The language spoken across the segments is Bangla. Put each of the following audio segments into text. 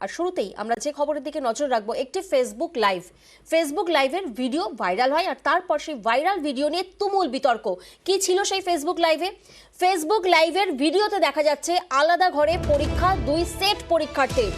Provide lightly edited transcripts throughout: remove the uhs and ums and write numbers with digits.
আর শুরুতেই আমরা যে খবরের দিকে নজর রাখবো, একটি ফেসবুক লাইভের ভিডিও ভাইরাল হয় আর তারপর সেই ভাইরাল ভিডিও নিয়ে তুমুল বিতর্ক। কি ছিল সেই ফেসবুক লাইভের ভিডিওতে দেখা যাচ্ছে আলাদা ঘরে পরীক্ষা, 2 সেট পরীক্ষার্থীর।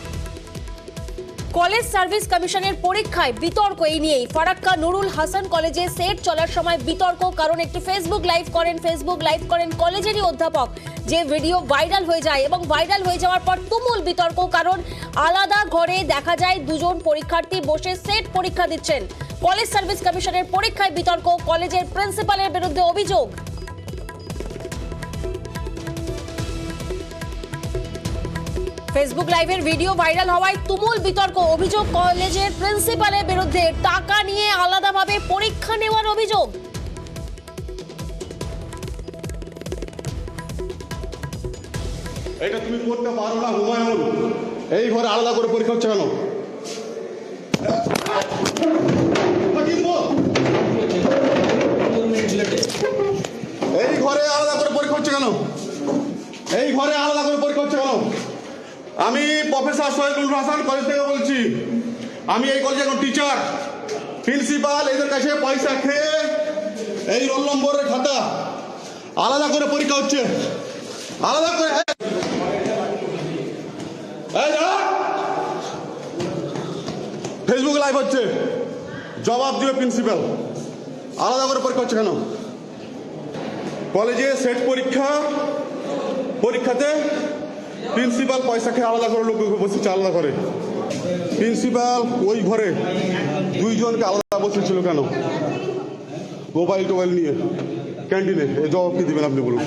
কলেজ সার্ভিস কমিশনের পরীক্ষায় বিতর্ক এই নিয়েই। ফারাক্কা নুরুল হাসান কলেজে সেট চলার সময় বিতর্ক, কারণ একটি ফেসবুক লাইভ করেন কলেজেরই অধ্যাপক, যে ভিডিও ভাইরাল হয়ে যায় এবং ভাইরাল হয়ে যাওয়ার পর তুমুল বিতর্ক, কারণ আলাদা ঘরে দেখা যায় 2 জন পরীক্ষার্থী বসে সেট পরীক্ষা দিচ্ছেন। কলেজ সার্ভিস কমিশনের পরীক্ষায় বিতর্ক, কলেজের প্রিন্সিপালের বিরুদ্ধে অভিযোগ। ফেসবুক লাইভের ভিডিও ভাইরাল হওয়ায় তুমুল বিতর্ক, অভিযোগ কলেজের প্রিন্সিপালের বিরুদ্ধে টাকা নিয়ে আলাদাভাবে পরীক্ষা নেওয়ার অভিযোগ। এটা তুমি করতে পারো না হুমায়ুন, এই ঘরে আলাদা করে পরীক্ষা হচ্ছে কেন? এই ঘরে আলাদা করে পরীক্ষা হচ্ছে কেন? এই ঘরে আলাদা করে পরীক্ষা হচ্ছে কেন? আমি প্রফেসর সৈয়দুল হাসান কলেজ থেকে বলছি। আমি এই কলেজে এখন টিচার। প্রিন্সিপাল এদের কাছে পয়সা খেয়ে এই রোল নম্বরের খাতা আলাদা করে পরীক্ষা হচ্ছে, আলাদা করে। ফেসবুক লাইভ হচ্ছে, জবাব দিবে প্রিন্সিপাল। আলাদা করে পরীক্ষা হচ্ছে কেন? কলেজে সেট পরীক্ষাতে প্রিন্সিপাল পয়সা খেয়ে আলাদা করে লোক বসেছে, আলাদা করে। প্রিন্সিপাল ওই ঘরে 2 জনকে আলাদা বসেছিল কেন? মোবাইল নিয়ে ক্যান্টিনে। এই জবাব কি দিবেন আপনি বলুন?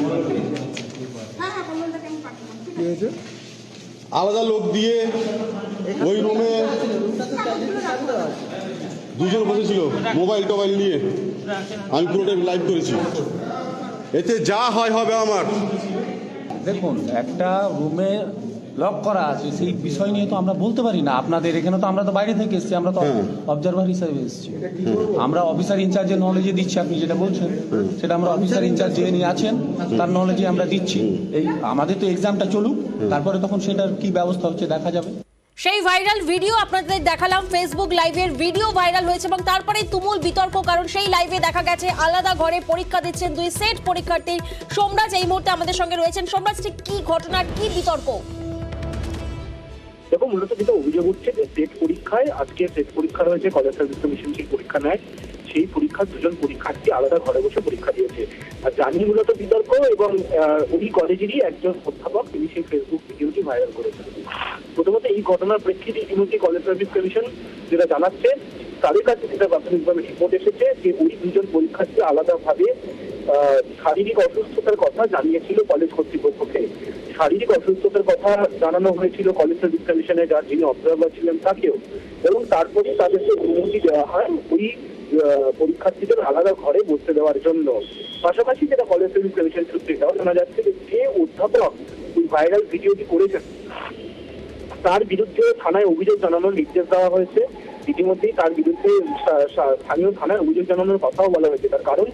আলাদা লোক দিয়ে ওই রুমে 2 জন বসেছিল মোবাইল নিয়ে। আমি পুরোটাই লাইভ করেছি। এতে যা হবে আমার। দেখুন, একটা রুমে লক করা আছে, সেই বিষয় নিয়ে তো আমরা বলতে পারি না। আপনাদের এখানে তো আমরা তো বাইরে থেকে এসেছি, আমরা তো অবজারভার হিসাবে এসেছি। আমরা অফিসার ইনচার্জের নলেজে দিচ্ছি। আপনি যেটা বলছেন সেটা আমরা অফিসার ইনচার্জ যে নিয়ে আছেন তার নলেজে আমরা দিচ্ছি। এই আমাদের তো এক্সামটা চলুক, তারপরে তখন সেটার কি ব্যবস্থা হচ্ছে দেখা যাবে। সেই ভাইরাল ভিডিও আপনাদের দেখালাম। ফেসবুক লাইভের ভিডিও ভাইরাল হয়েছে এবং তারপরে তুমুল বিতর্ক, কারণ সেই লাইভে দেখা গেছে আলাদা ঘরে পরীক্ষা দিচ্ছেন 2 সেট পরীক্ষার্থী। সোমরাজ এই মুহূর্তে আমাদের সঙ্গে রয়েছেন। সোমরাজ, ঠিক কি ঘটনা, কি বিতর্ক? দেখো, মূলত যেটা অভিযোগ উঠছে যে সেট পরীক্ষায়, আজকে সেট পরীক্ষা রয়েছে, কলেজ সার্ভিস কমিশন সেই পরীক্ষা নেয়। সেই পরীক্ষার 2 জন পরীক্ষার্থী আলাদা ঘরে বসে পরীক্ষা দিয়েছে। আর জানিয়ে মূলত বিতর্ক, এবং ওই কলেজেরই একজন অধ্যাপক তিনি সেই ফেসবুক ভিডিওটি ভাইরাল করেছেন। প্রথমত এই ঘটনার প্রেক্ষিতে ইতিমধ্যে কলেজ সার্ভিস কমিশন যেটা জানাচ্ছে, তাদের কাছে যেটা প্রাথমিকভাবে রিপোর্ট এসেছে যে ওই 2 জন পরীক্ষার্থী আলাদাভাবে শারীরিক অসুস্থতার কথা জানিয়েছিল কলেজ কর্তৃপক্ষকে। শারীরিক অসুস্থতার কথা জানানো হয়েছিল কলেজ সার্ভিস কমিশনে যার যিনি অবজারভার ছিলেন তাকেও, এবং তারপরে তাদেরকে অনুমতি দেওয়া হয় ওই পরীক্ষার্থীদের আলাদা ঘরে বসতে দেওয়ার জন্য। পাশাপাশি যেটা কলেজ সার্ভিস কমিশন সূত্রে জানা যাচ্ছে যে অধ্যাপক ওই ভাইরাল ভিডিওটি করেছেন তার বিরুদ্ধে থানায় অভিযোগ জানানোর নির্দেশ দেওয়া হয়েছে। ইতিমধ্যেই তার বিরুদ্ধে স্থানীয় থানায় অভিযোগ জানানোর কথাও বলা হয়েছে। তার কারণ,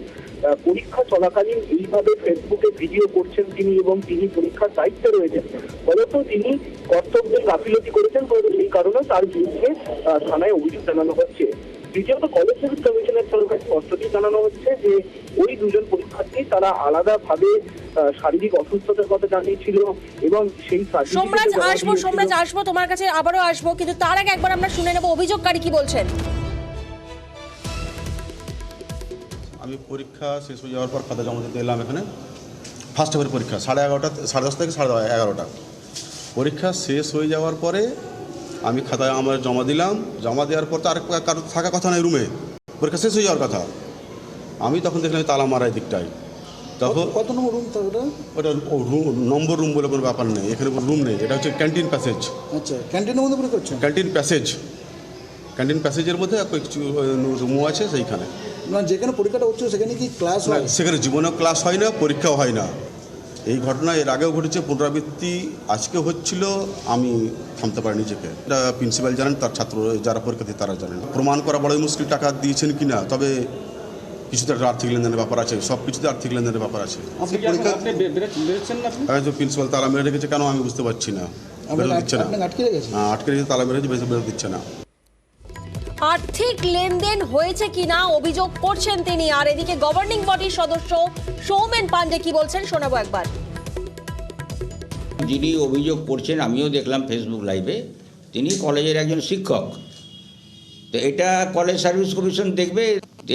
পরীক্ষা চলাকালীন এইভাবে ফেসবুকে ভিডিও করছেন তিনি, এবং তিনি পরীক্ষার দায়িত্বে রয়েছেন, ফলত তিনি কর্তব্যের গাফিলতি করেছেন, এই কারণে তার বিরুদ্ধে থানায় অভিযোগ জানানো হচ্ছে। দ্বিতীয়ত, কলেজ সার্ভিস কমিশনের তরফে স্পষ্টতই জানানো হচ্ছে যে ওই 2 জন পরীক্ষার্থী তারা আলাদাভাবে শারীরিক অসুস্থতার কথা জানিয়েছিল, এবং সেই সোমরাজ আসবো তোমার কাছে, আবারও আসবো, কিন্তু তার আগে একবার আমরা শুনে নেব অভিযোগকারী কি বলছেন। আমি পরীক্ষা শেষ হয়ে যাওয়ার পর খাতা জমা দিতে এলাম এখানে। ফার্স্ট হাফের পরীক্ষা 11:30, 10:30 থেকে 11:30। পরীক্ষা শেষ হয়ে যাওয়ার পরে আমি খাতা আমার জমা দিলাম। জমা দেওয়ার পর তো আর কারো থাকা কথা নয় রুমে, পরীক্ষা শেষ হয়ে যাওয়ার কথা। আমি তখন দেখলাম তালা মারা এই দিকটায়। তখন কত নম্বর রুম? ওটা নম্বর রুম বলে কোনো ব্যাপার নেই, এখানে কোনো রুম নেই। এটা হচ্ছে ক্যান্টিন প্যাসেজ। আচ্ছা, ক্যান্টিনের মধ্যে পরীক্ষা হচ্ছে? ক্যান্টিন প্যাসেজের মধ্যে কিছু রুমও আছে সেইখানে। না, যেখানে পরীক্ষাটা হচ্ছে সেখানে কি ক্লাস হয়? সেখানে জীবনেও ক্লাস হয় না, পরীক্ষাও হয় না। এই ঘটনা এর আগেও ঘটেছে, পুনরাবৃত্তি আজকে হচ্ছিল। আমি থামতে পারি নিজেকে। এটা প্রিন্সিপাল জানেন, তার ছাত্র যারা পরীক্ষার্থী তারা জানেন। প্রমাণ করা বড়ই মুশকিল টাকা দিয়েছেন কিনা। তবে কিছুতে একটা আর্থিক লেনদেনের ব্যাপার আছে, সব কিছুতে আর্থিক লেনদেনের ব্যাপার আছে। আপনি পরীক্ষা হয়তো প্রিন্সিপাল তালা মেরে রেখেছে, কেন আমি বুঝতে পারছি না, বেরোতে দিচ্ছে না। আপনাকে আটকে রেখেছে? আটকে রেখেছে, তালা মেরেছে, বেরোতে দিচ্ছে না। আর্থিক লেনদেন হয়েছে কিনা অভিযোগ করছেন তিনি। আর এদিকে গভর্নিং বডির সদস্য সৌমেন পান্ডে কি বলছেন শোনাবো একবার। যিনি অভিযোগ করছেন, আমিও দেখলাম ফেসবুক লাইভে, তিনি কলেজের একজন শিক্ষক। তো এটা কলেজ সার্ভিস কমিশন দেখবে,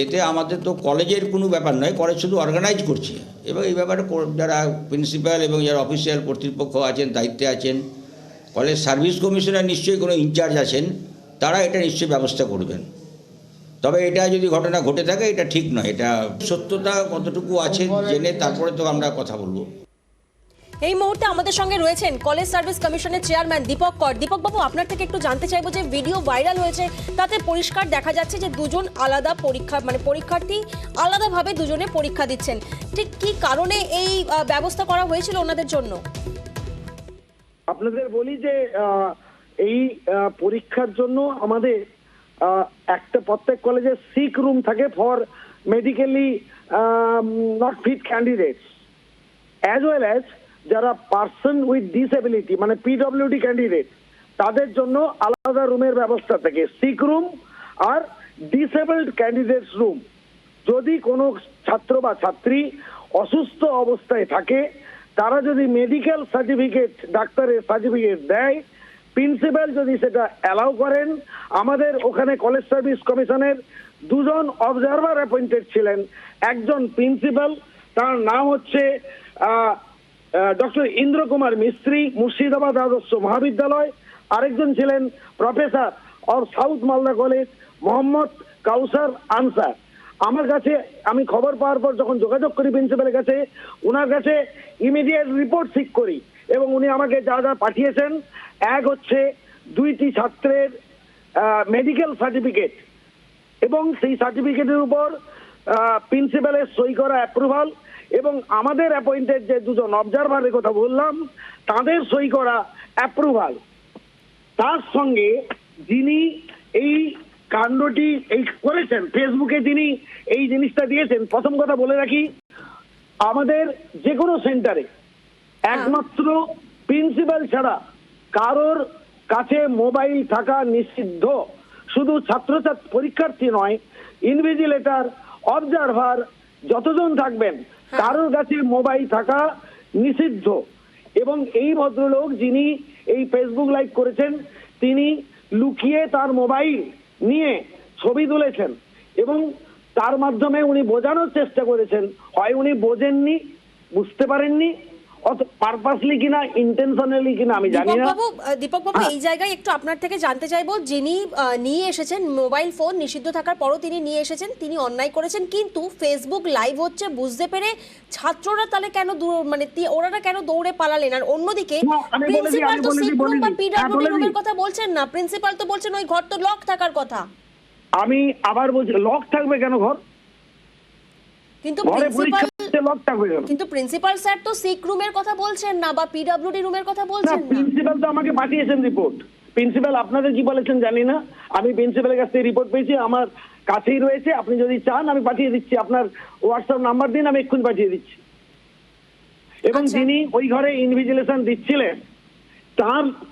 এতে আমাদের তো কলেজের কোনো ব্যাপার নয়, কলেজ শুধু অর্গানাইজ করছে। এবং এই ব্যাপারে যারা প্রিন্সিপাল এবং যারা অফিসিয়াল কর্তৃপক্ষ আছেন, দায়িত্বে আছেন, কলেজ সার্ভিস কমিশনের নিশ্চয়ই কোনো ইনচার্জ আছেন, তারা এটা নিশ্চয়ই ব্যবস্থা করবেন। তবে এটা যদি ঘটনা ঘটে থাকে, এটা ঠিক নয়। এটা সত্যতা কতটুকু আছে জেনে তারপরে তো আমরা কথা বলবো। এই মুহূর্তে আমাদের সঙ্গে রয়েছেন কলেজ সার্ভিস কমিশনের চেয়ারম্যান দীপক কর। দীপক বাবু, আপনার থেকে একটু জানতে চাইবো যে ভিডিও ভাইরাল হয়েছে, তাতে পরিষ্কার দেখা যাচ্ছে যে দুজন আলাদা পরীক্ষার্থী আলাদাভাবে দুজনে পরীক্ষা দিচ্ছেন। ঠিক কি কারণে এই ব্যবস্থা করা হয়েছিল ওনাদের জন্য? আপনাদের বলি যে এই পরীক্ষার জন্য আমাদের একটা প্রত্যেক কলেজে সিক রুম থাকে for medically not fit candidates, as well as যারা পার্সন উইথ ডিসএবিলিটি মানে পিডব্লিউডি ক্যান্ডিডেট, তাদের জন্য আলাদা রুমের ব্যবস্থা থাকে, সিক রুম আর ডিসেবলড ক্যান্ডিডেটস রুম। যদি কোনো ছাত্র বা ছাত্রী অসুস্থ অবস্থায় থাকে, তারা যদি মেডিকেল সার্টিফিকেট, ডাক্তারের সার্টিফিকেট দেয়, প্রিন্সিপাল যদি সেটা অ্যালাউ করেন, আমাদের ওখানে কলেজ সার্ভিস কমিশনের দুজন অবজারভার অ্যাপয়েন্টেড ছিলেন। একজন প্রিন্সিপাল, তার নাম হচ্ছে ডক্টর ইন্দ্র কুমার মিস্ত্রি, মুর্শিদাবাদ আদর্শ মহাবিদ্যালয়। আরেকজন ছিলেন professor of South Malda college Mohammad Kausar Ansar. আমার কাছে আমি খবর পাওয়ার পর যখন যোগাযোগ করি প্রিন্সিপালের কাছে, ওনার কাছে ইমিডিয়েট রিপোর্ট সিক করি এবং উনি আমাকে যা যা পাঠিয়েছেন, এক হচ্ছে 2টি ছাত্রের মেডিকেল সার্টিফিকেট এবং সেই সার্টিফিকেটের উপর প্রিন্সিপালের সই করা অ্যাপ্রুভাল, এবং আমাদের অ্যাপয়েন্টেড যে দুজন অবজারভারের কথা বললাম, তাদের সই করা অ্যাপ্রুভাল। তার সঙ্গে যিনি এই কাণ্ডটি এই করেছেন, ফেসবুকে যিনি এই জিনিসটা দিয়েছেন, প্রথম কথা বলে রাখি, আমাদের যে কোনো সেন্টারে একমাত্র প্রিন্সিপাল ছাড়া কারোর কাছে মোবাইল থাকা নিষিদ্ধ। শুধু ছাত্রছাত্রী পরীক্ষার্থী নয়, ইনভিজিলেটর, অবজারভার যতজন থাকবেন, কারোর কাছে মোবাইল থাকা নিষিদ্ধ। এবং এই ভদ্রলোক যিনি এই ফেসবুক লাইভ করেছেন, তিনি লুকিয়ে তার মোবাইল নিয়ে ছবি তুলেছেন এবং তার মাধ্যমে উনি বোঝানোর চেষ্টা করেছেন, হয় উনি বোঝেননি, বুঝতে পারেননি, পারপাসলি কিনা ইন্টেনশনালি কিনা আমি জানি না। দীপক বাবু, এই জায়গায় একটু আপনার থেকে জানতে চাইবো, যিনি নিয়ে এসেছেন মোবাইল ফোন নিষিদ্ধ থাকার পরও তিনি নিয়ে এসেছেন, তিনি অন্যায় করেছেন, কিন্তু ফেসবুক লাইভ হচ্ছে বুঝতে পেরে ছাত্ররা তাহলে কেন ওনারা কেন দৌড়ে পালালেন? আর অন্যদিকে প্রিন্সিপাল তো সিক রুম বা পিডব্লিউডি রুমের কথা বলছেন না, প্রিন্সিপাল তো বলছেন ওই ঘর তো লক থাকার কথা। আমি আবার বলছি, লক থাকবে কেন ঘর? কিন্তু প্রিন্সিপাল স্যার তো সিক রুমের কথা বলছেন না বা পিডব্লিউডি রুমের কথা বলছেন না। প্রিন্সিপাল তো আমাকে পাঠিয়েছেন রিপোর্ট। প্রিন্সিপাল আপনাদের কি বলেছেন জানি না, আমি প্রিন্সিপালের কাছ থেকে রিপোর্ট পেয়েছি, আমার কাছেই রয়েছে। আপনি যদি চান আমি পাঠিয়ে দিচ্ছি, আপনার হোয়াটসঅ্যাপ নাম্বার দিন, আমি এক্ষুনি পাঠিয়ে দিচ্ছি। এবং যিনি ওই ঘরে ইনভিজিলেশন দিচ্ছিলেন,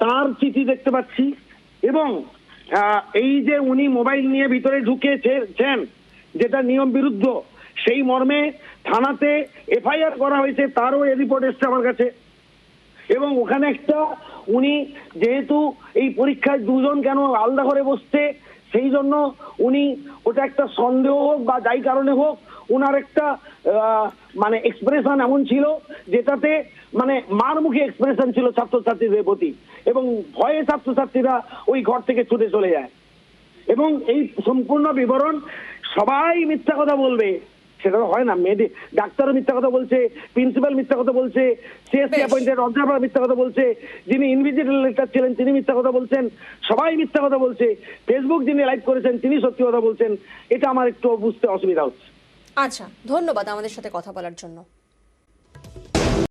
তার চিঠি দেখতে পাচ্ছি। এবং এই যে উনি মোবাইল নিয়ে ভিতরে ঢুকেছেন, যেটা নিয়ম বিরুদ্ধ, সেই মর্মে থানাতে এফআইআর করা হয়েছে, তারও এই রিপোর্ট এসছে আমার কাছে। এবং ওখানে একটা উনি যেহেতু এই পরীক্ষায় দুজন কেন আলাদা করে বসছে, সেই জন্য উনি ওটা একটা সন্দেহ হোক বা যাই কারণে হোক, ওনার একটা মানে এক্সপ্রেশন এমন ছিল যেটাতে মানে মারমুখী এক্সপ্রেশন ছিল ছাত্রছাত্রীদের প্রতি, এবং ভয়ে ছাত্রছাত্রীরা ওই ঘর থেকে ছুটে চলে যায়। এবং এই সম্পূর্ণ বিবরণ সবাই মিথ্যা কথা বলবে সেটা হয় না। ডাক্তারও মিথ্যা কথা বলছে, প্রিন্সিপাল মিথ্যা কথা বলছে, সিএসসি অ্যাপয়েন্টেড অবজারভার মিথ্যা কথা বলছে, যিনি ইনভিজিলেটর ছিলেন তিনি মিথ্যা কথা বলছেন, সবাই মিথ্যা কথা বলছে। ফেসবুক যিনি লাইভ করেছেন তিনি সত্যি কথা বলছেন। এটা আমার একটু বুঝতে অসুবিধা হচ্ছে। আচ্ছা, ধন্যবাদ আমাদের সাথে কথা বলার জন্য।